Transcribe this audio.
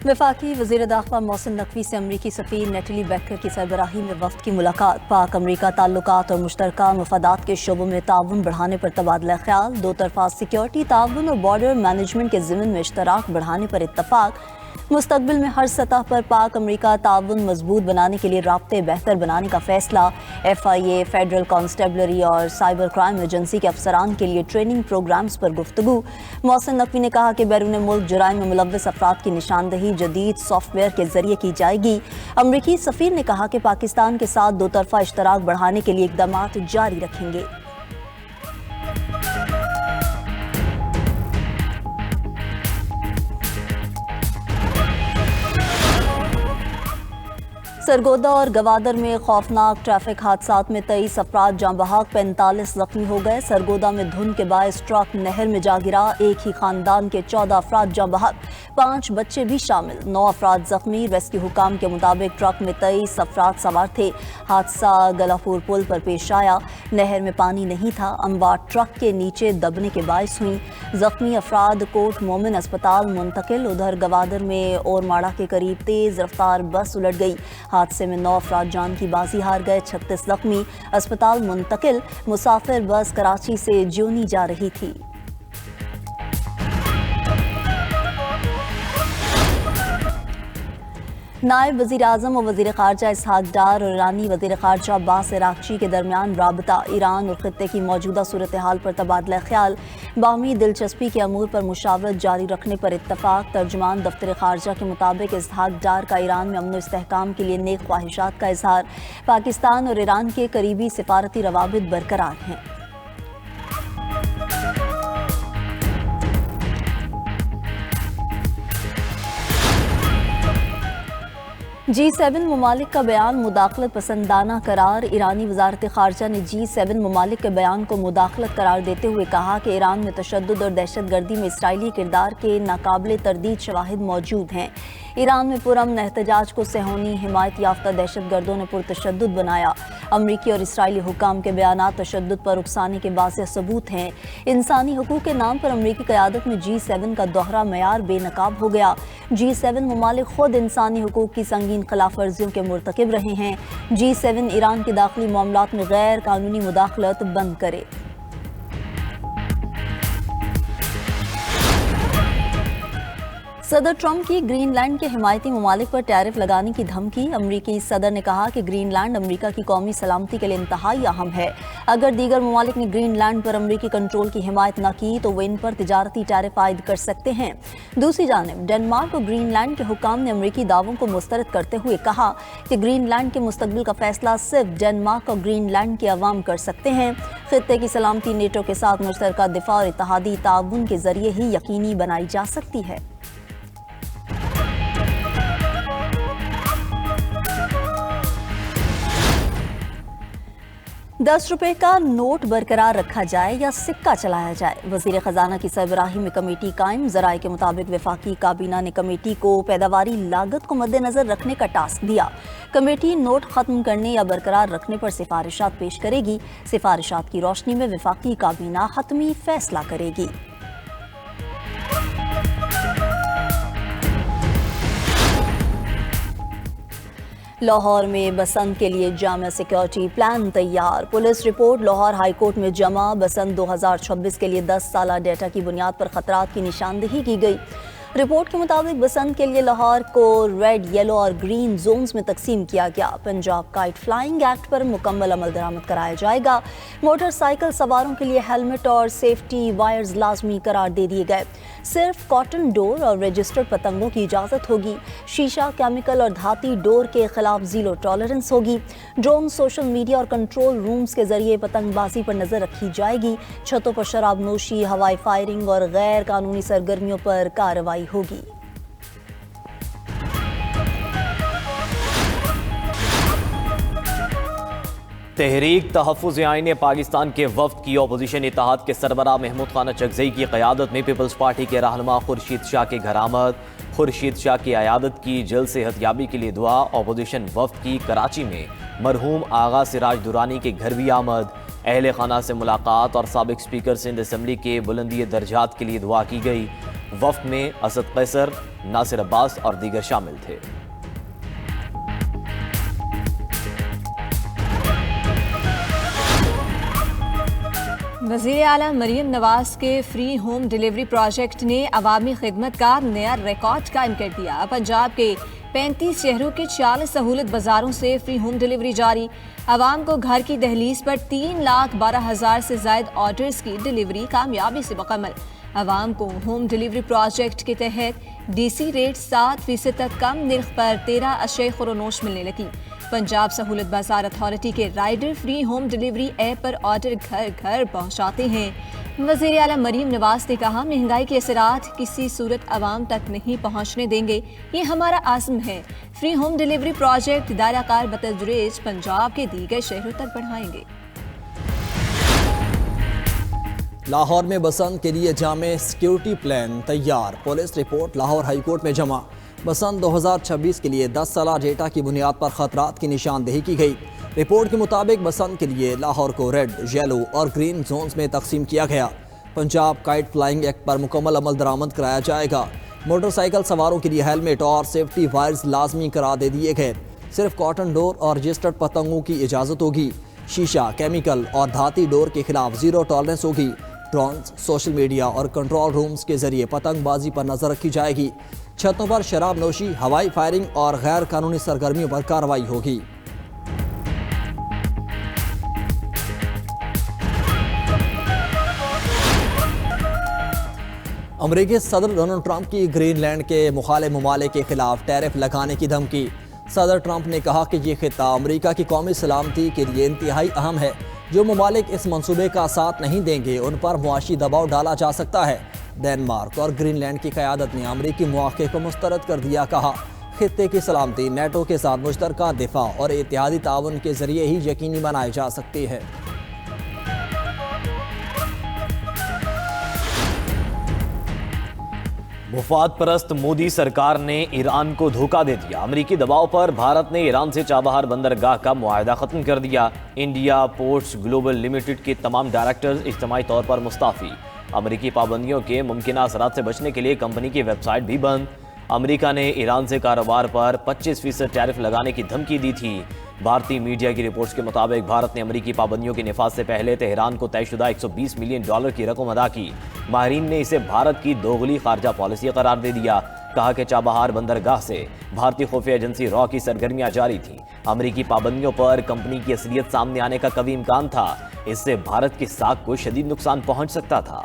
वफाकी वज़ीर दाखिला मोहसिन नकवी से अमरीकी सफ़ीर नेटली बेकर की सरबराही में वफ़द की मुलाकात। पाक अमरीका ताल्लुकात और मुश्तरका मफादात के शोबों में ताउन बढ़ाने पर तबादला ख्याल। दो तरफ़ा सिक्योरिटी ताउन और बॉर्डर मैनेजमेंट के ज़िम्न में इश्तराक बढ़ाने पर इत्तफ़ाक। मुस्तक़बिल में हर सतह पर पाक अमरीका ताउन मजबूत बनाने के लिए राब्ते बेहतर बनाने का फैसला। FIA, फेडरल कांस्टेबलरी और साइबर क्राइम एजेंसी के अफसरान के लिए ट्रेनिंग प्रोग्राम्स पर गुफ्तगू। मोहसिन नकवी ने कहा कि बैरून मुल्क जुराइम में मुलव्वस अफराद की निशानदही जदीद सॉफ्टवेयर के जरिए की जाएगी। अमरीकी सफ़ीर ने कहा कि पाकिस्तान के साथ दो तरफ़ा इश्तराक बढ़ाने के लिए इक़दामात जारी रखेंगे। सरगोदा और गवादर में खौफनाक ट्रैफिक हादसात में 23 अफराद जाँ बहक, 45 जख्मी हो गए। सरगोदा में धुंध के बायस ट्रक नहर में जा गिरा। एक ही खानदान के 14 अफराद जाँ बहक, 5 बच्चे भी शामिल, 9 अफराद जख्मी। रेस्क्यू हुकाम के मुताबिक ट्रक में 23 अफराद सवार थे। हादसा गलापुर पुल पर पेश आया। नहर में पानी नहीं था, अमवार ट्रक के नीचे दबने के बायस हुई। जख्मी अफराद कोट मोमिन अस्पताल मुंतकिल। उधर गवादर में और माड़ा के करीब तेज रफ्तार बस उलट गई। हादसे में 9 अफराद जान की बाजी हार गए, 36 जख्मी, अस्पताल मुंतकिल। मुसाफिर बस कराची से ज्योनी जा रही थी। नायब वज़ीर आज़म और वज़ीर ख़ारजा इसहाक डार और ईरानी वज़ीर ख़ारजा अब्बास इराक़ची के दरमियान राबता। ईरान और ख़ित्ते की मौजूदा सूरत हाल पर तबादला ख्याल। बाहमी दिलचस्पी के अमूर पर मुशावरत जारी रखने पर इत्तफ़ाक़। तर्जुमान दफ्तर ख़ारजा के मुताबिक इसहाक डार का ईरान में अमन व इस्तेहकाम के लिए नेक ख्वाहिशात का इज़हार। पाकिस्तान और ईरान के करीबी सिफारती रवाबित बरकरार हैं। G7 ममालिक का बयान मुदाखलत पसंदाना करार। ईरानी वज़ारत ख़ारजा ने G7 ममालिक के बयान को मुदाखलत करार देते हुए कहा कि ईरान में तशद्दुद और दहशत गर्दी में इसराइली किरदार के नाकाबिले तरदीद शवाहिद मौजूद हैं। ईरान में पुरअमन एहतजाज को सेहोनी हिमायत याफ्ता दहशत गर्दों ने पुरतशद्दुद बनाया। अमरीकी और इसराइली हुकाम के बयानात तशद्दुद पर उकसाने के वाज़ेह सबूत हैं। इंसानी हकूक़ के नाम पर अमरीकी क़यादत में G7 का दोहरा मयार बेनकाब हो गया। G7 ममालिक खुद इंसानी हकूक़ की संगीन खिलाफ वर्जियों के मुर्तकिब रहे हैं। G7 ईरान के दाखिली मामलात में गैर कानूनी मुदाखलत बंद करे। सदर ट्रंप की ग्रीनलैंड के हिमायती ममालिक पर टैरिफ लगाने की धमकी। अमरीकी सदर ने कहा कि ग्रीनलैंड अमरीका की कौमी सलामती के लिए इंतहाई अहम है। अगर दीगर ममालिक ने ग्रीनलैंड पर अमरीकी कंट्रोल की हिमायत न की तो वे इन पर तिजारती टैरिफ आयद कर सकते हैं। दूसरी जानिब डेनमार्क और ग्रीनलैंड के हुकाम ने अमरीकी दावों को मुस्तरद करते हुए कहा कि ग्रीनलैंड के मुस्तकबिल का फैसला सिर्फ डेनमार्क और ग्रीनलैंड के अवाम कर सकते हैं। खित्ते की सलामती नेटो के साथ मुश्तरका दिफा और इत्तहादी ताउन के जरिए ही यकीनी बनाई जा सकती है। ₹10 का नोट बरकरार रखा जाए या सिक्का चलाया जाए, वज़ीर ख़जाना की सरबराही में कमेटी कायम। ज़राए के मुताबिक वफाकी काबीना ने कमेटी को पैदावारी लागत को मद्देनज़र रखने का टास्क दिया। कमेटी नोट ख़त्म करने या बरकरार रखने पर सिफारिशात पेश करेगी। सिफारिशात की रोशनी में वफाकी काबीना हतमी फैसला करेगी। लाहौर में बसंत के लिए जामा सिक्योरिटी प्लान तैयार। Police report Lahore high court में जमा। बसंत 2026 के लिए 10 साला डेटा की बुनियाद पर खतरात की निशानदही की गई। रिपोर्ट के मुताबिक बसंत के लिए लाहौर को रेड, येलो और ग्रीन जोन्स में तकसीम किया गया। पंजाब काइट फ्लाइंग एक्ट पर मुकम्मल अमल दरामद कराया जाएगा। मोटरसाइकिल सवारों के लिए हेलमेट और सेफ्टी वायर्स लाजमी करार दे दिए गए। सिर्फ कॉटन डोर और रजिस्टर्ड पतंगों की इजाज़त होगी। शीशा, केमिकल और धाती डोर के खिलाफ जीरो टॉलरेंस होगी। ड्रोन, सोशल मीडिया और कंट्रोल रूम्स के जरिए पतंगबाजी पर नजर रखी जाएगी। छतों पर शराब नोशी, हवाई फायरिंग और गैर कानूनी सरगर्मियों पर कार्रवाई होगी। तहरीक तहफ़्फ़ुज़ आईन पाकिस्तान के वफ़द की अपोजिशन इत्तेहाद के सरबराह महमूद खान चकज़ई की क़यादत में पीपल्स पार्टी के रहनुमा खुर्शीद शाह के घर आमद। खुर्शीद शाह की अयादत की जल्द सेहतयाबी के लिए दुआ। अपोजिशन वफ़द की कराची में मरहूम आगा सिराज दुरानी के घर भी आमद। अहले खाना से मुलाकात और साबिक स्पीकर सिंध असम्बली के बुलंदी दर्जात के लिए दुआ की गई। وفد میں اسد قیصر، ناصر عباس اور دیگر شامل تھے۔ وزیر اعلیٰ مریم نواز کے فری ہوم ڈیلیوری پروجیکٹ نے عوامی خدمت کا نیا ریکارڈ قائم کر دیا۔ پنجاب کے 35 شہروں کے 40 سہولت بازاروں سے فری ہوم ڈیلیوری جاری۔ عوام کو گھر کی دہلیز پر 3,12,000 سے زائد آرڈرز کی ڈیلیوری کامیابی سے مکمل۔ عوام کو ہوم ڈیلیوری پروجیکٹ کے تحت ڈی سی ریٹ 7% تک کم نرخ پر 13 خورونوش ملنے لگی۔ پنجاب سہولت بازار اتھارٹی کے rider free home delivery app پر آرڈر گھر گھر پہنچاتے ہیں۔ وزیر اعلیٰ مریم نواز نے کہا، مہنگائی کے اثرات کسی صورت عوام تک نہیں پہنچنے دیں گے، یہ ہمارا عزم ہے۔ فری ہوم ڈیلیوری پروجیکٹ دائرہ کار بتدریج پنجاب کے دیگر شہروں تک بڑھائیں گے۔ لاہور میں بسنت کے لیے جامع سیکیورٹی پلان تیار، police report Lahore high court میں جمع۔ بسنت 2026 کے لیے 10 سالہ ڈیٹا کی بنیاد پر خطرات کی نشاندہی کی گئی۔ رپورٹ کے مطابق بسنت کے لیے لاہور کو ریڈ، یلو اور گرین زونز میں تقسیم کیا گیا۔ پنجاب کائٹ فلائنگ ایکٹ پر مکمل عمل درآمد کرایا جائے گا۔ موٹر سائیکل سواروں کے لیے ہیلمٹ اور سیفٹی وائرز لازمی قرار دے دیے گئے۔ صرف کاٹن ڈور اور رجسٹرڈ پتنگوں کی اجازت ہوگی۔ شیشہ، کیمیکل اور دھاتی ڈور کے خلاف زیرو ٹالرنس ہوگی۔ ڈرونز، سوشل میڈیا اور کنٹرول رومز کے ذریعے پتنگ بازی پر نظر رکھی جائے گی۔ چھتوں پر شراب نوشی، ہوائی فائرنگ اور غیر قانونی سرگرمیوں پر کارروائی ہوگی۔ امریکی صدر ڈونلڈ ٹرمپ کی گرین لینڈ کے مخالف ممالک کے خلاف ٹیرف لگانے کی دھمکی۔ صدر ٹرمپ نے کہا کہ یہ خطہ امریکہ کی قومی سلامتی کے لیے انتہائی اہم ہے۔ جو ممالک اس منصوبے کا ساتھ نہیں دیں گے ان پر معاشی دباؤ ڈالا جا سکتا ہے۔ ڈنمارک اور گرین لینڈ کی قیادت نے امریکی مواقع کو مسترد کر دیا۔ کہا، خطے کی سلامتی نیٹو کے ساتھ مشترکہ دفاع اور اتحادی تعاون کے ذریعے ہی یقینی بنائی جا سکتی ہے۔ مفاد پرست مودی سرکار نے ایران کو دھوکہ دے دیا۔ امریکی دباؤ پر بھارت نے ایران سے چابہار بندرگاہ کا معاہدہ ختم کر دیا۔ انڈیا پورٹس گلوبل لمیٹڈ کے تمام ڈائریکٹرز اجتماعی طور پر مستعفی۔ امریکی پابندیوں کے ممکنہ اثرات سے بچنے کے لیے کمپنی کی ویب سائٹ بھی بند۔ امریکہ نے ایران سے کاروبار پر 25% ٹیرف لگانے کی دھمکی دی تھی۔ بھارتی میڈیا کی رپورٹس کے مطابق بھارت نے امریکی پابندیوں کے نفاذ سے پہلے تہران کو طے شدہ $120 ملین کی رقم ادا کی۔ ماہرین نے اسے بھارت کی دوغلی خارجہ پالیسی قرار دے دیا۔ کہا کہ چابہار بندرگاہ سے بھارتی خفیہ ایجنسی را کی سرگرمیاں جاری تھیں۔ امریکی پابندیوں پر کمپنی کی اصلیت سامنے آنے کا قوی امکان تھا۔ اس سے بھارت کی ساکھ کو شدید نقصان پہنچ سکتا تھا۔